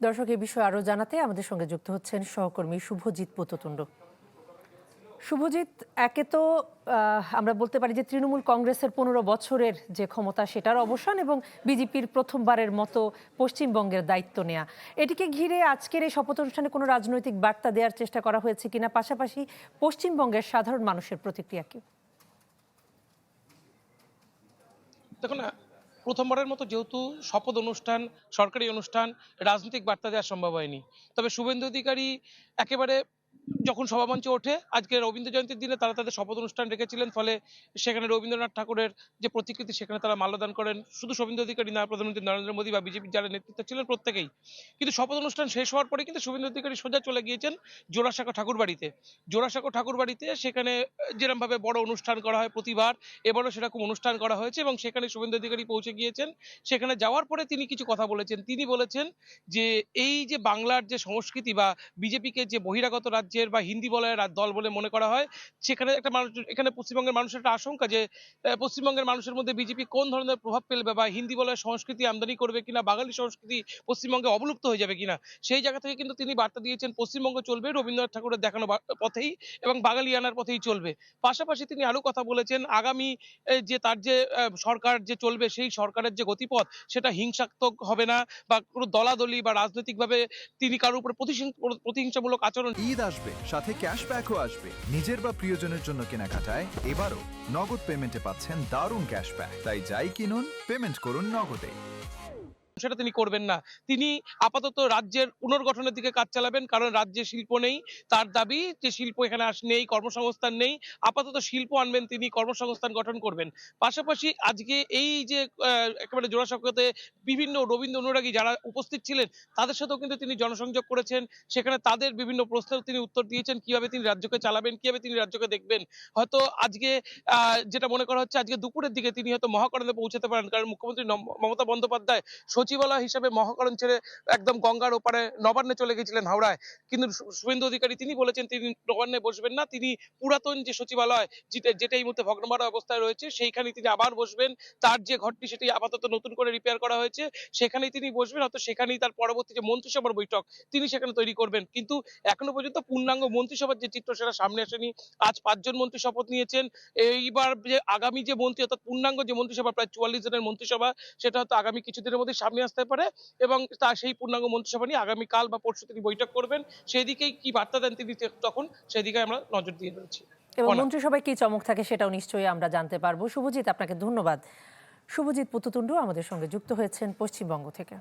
দর্শক এই বিষয়ে আরও জানাতে আমাদের সঙ্গে যুক্ত হচ্ছেন সহকর্মী শুভজিৎ পুততুণ্ড। শুভজিৎ, একে তো আমরা বলতে পারি যে তৃণমূল কংগ্রেসের 15 বছরের যে ক্ষমতা সেটার অবসান এবং বিজেপির প্রথমবারের মতো পশ্চিমবঙ্গের দায়িত্ব নেয়া, এটিকে ঘিরে আজকের এই শপথ অনুষ্ঠানে কোনো রাজনৈতিক বার্তা দেওয়ার চেষ্টা করা হয়েছে কিনা, পাশাপাশি পশ্চিমবঙ্গের সাধারণ মানুষের প্রতিক্রিয়া কি? দেখুন না, প্রথমবারের মতো যেহেতু শপথ অনুষ্ঠান, সরকারি অনুষ্ঠান, রাজনৈতিক বার্তা দেওয়া সম্ভব হয়নি। তবে শুভেন্দু অধিকারী একেবারে যখন সভামঞ্চে ওঠে, আজকে রবীন্দ্র জয়ন্তীর দিনে তারা তাদের শপথ অনুষ্ঠান রেখেছিলেন, ফলে সেখানে রবীন্দ্রনাথ ঠাকুরের যে প্রতিকৃতি সেখানে তারা মাল্যদান করেন। শুধু শুভেন্দু অধিকারী না, প্রধানমন্ত্রী নরেন্দ্র মোদী বা বিজেপির যারা নেতৃত্ব ছিলেন প্রত্যেকেই। কিন্তু শপথ অনুষ্ঠান শেষ হওয়ার পরে কিন্তু শুভেন্দু অধিকারী সোজা চলে গিয়েছেন জোড়াসাঁকো ঠাকুরবাড়িতে। জোড়াসাঁকো ঠাকুরবাড়িতে সেখানে যেরকমভাবে বড় অনুষ্ঠান করা হয় প্রতিবার, এবারও সেরকম অনুষ্ঠান করা হয়েছে এবং সেখানে শুভেন্দু অধিকারী পৌঁছে গিয়েছেন। সেখানে যাওয়ার পরে তিনি কিছু কথা বলেছেন। তিনি বলেছেন যে এই যে বাংলার যে সংস্কৃতি বা বিজেপিকে যে বহিরাগত রাজ্যের বা হিন্দি বলয়ের দল বলে মনে করা হয়, সেখানে একটা মানুষ, এখানে পশ্চিমবঙ্গের মানুষের একটা আশঙ্কা যে পশ্চিমবঙ্গের মানুষের মধ্যে বিজেপি কোন ধরনের প্রভাব ফেলবে বা হিন্দি বলয়ের সংস্কৃতি আমদানি করবে কিনা, বাঙালি সংস্কৃতি পশ্চিমবঙ্গে অবলুপ্ত হয়ে যাবে কিনা। সেই জায়গা থেকে কিন্তু তিনি বার্তা দিয়েছেন পশ্চিমবঙ্গ চলবে রবীন্দ্রনাথ ঠাকুরের দেখানো পথেই এবং বাঙালিয়ানার পথেই চলবে। পাশাপাশি তিনি আরো কথা বলেছেন আগামী যে তার যে সরকার যে চলবে সেই সরকারের যে গতিপথ সেটা হিংসাত্মক হবে না বা কোনো দলাদলি বা রাজনৈতিকভাবে তিনি কারোর উপরে প্রতিহিংসামূলক আচরণ। ঈদ আসবে, সাথে ক্যাশব্যাকও আসবে। নিজের বা প্রিয়জনের জন্য কেনাকাটায় এবারও নগদ পেমেন্টে পাচ্ছেন দারুণ ক্যাশব্যাক। তাই যাই কিনুন, পেমেন্ট করুন নগদে। সেটা তিনি করবেন না। তিনি আপাতত রাজ্যের পুনর্গঠনের দিকে কাজ চালাবেন, কারণ রাজ্যে শিল্প নেই। তার দাবি যে শিল্প এখানে নেই, কর্মসংস্থান নেই। আপাতত শিল্প আনবেন তিনি, কর্মসংস্থান গঠন করবেন। পাশাপাশি আজকে এই যে একেবারে জোড়াসাঁকোতে বিভিন্ন রবীন্দ্র অনুরাগী যারা উপস্থিত ছিলেন তাদের সাথেও কিন্তু তিনি জনসংযোগ করেছেন। সেখানে তাদের বিভিন্ন প্রশ্নের তিনি উত্তর দিয়েছেন, কিভাবে তিনি রাজ্যকে চালাবেন, কিভাবে তিনি রাজ্যকে দেখবেন। হয়তো আজকে যেটা মনে করা হচ্ছে আজকে দুপুরের দিকে তিনি হয়তো মহাকরণে পৌঁছাতে পারেন, কারণ মুখ্যমন্ত্রী মমতা বন্দ্যোপাধ্যায় সচিবালয় হিসেবে মহাকরণ ছেড়ে একদম গঙ্গার ওপারে নবান্নে চলে গেছিলেন হাওড়ায়। কিন্তু শুভেন্দু অধিকারী তিনি বলেছেন তিনি নবান্নে বসবেন না, তিনি পুরাতন যে সচিবালয় যেটা এই মুহূর্তে ভগ্নমারা অবস্থায় রয়েছে সেইখানে তিনি আবার বসবেন। তার যে ঘরটি সেটি আপাতত নতুন করে রিপেয়ার করা হয়েছে, সেখানেই তিনি বসবেন। হয়তো সেখানেই তার পরবর্তী যে মন্ত্রিসভার বৈঠক তিনি সেখানে তৈরি করবেন। কিন্তু এখনো পর্যন্ত পূর্ণাঙ্গ মন্ত্রিসভার যে চিত্র সেটা সামনে আসেনি। আজ 5 জন মন্ত্রী শপথ নিয়েছেন। এইবার যে আগামী যে মন্ত্রী অর্থাৎ পূর্ণাঙ্গ যে মন্ত্রিসভা প্রায় 44 জনের মন্ত্রিসভা সেটা হয়তো আগামী কিছুদিনের মধ্যে সামনে আসতে পারে এবং সেই পূর্ণাঙ্গ মন্ত্রিসভা নিয়ে আগামীকাল বা পরশু তিনি বৈঠক করবেন। সেই দিকেই কি বার্তা দেন তিনি তখন সেদিকে আমরা নজর দিয়ে রয়েছি। এবং মন্ত্রিসভায় কি চমক থাকে সেটাও নিশ্চয়ই আমরা জানতে পারবো। শুভজিৎ, আপনাকে ধন্যবাদ। শুভজিৎ পুততুণ্ড আমাদের সঙ্গে যুক্ত হয়েছেন পশ্চিমবঙ্গ থেকে।